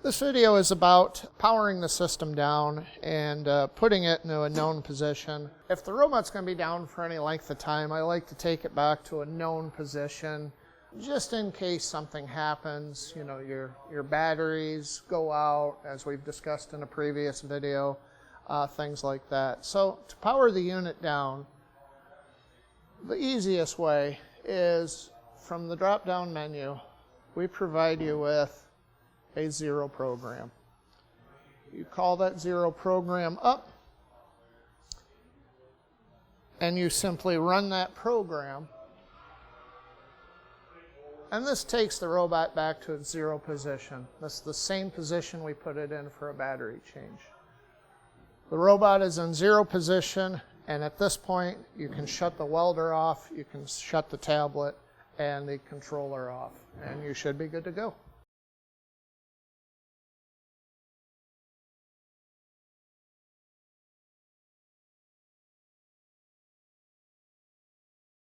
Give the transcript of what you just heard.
This video is about powering the system down and putting it into a known position. If the robot's going to be down for any length of time, I like to take it back to a known position just in case something happens. You know, your batteries go out, as we've discussed in a previous video, things like that. So to power the unit down, the easiest way is from the drop-down menu, we provide you with a zero program. You call that zero program up, and you simply run that program, and this takes the robot back to its zero position. That's the same position we put it in for a battery change. The robot is in zero position, and at this point you can shut the welder off, you can shut the tablet and the controller off, and you should be good to go.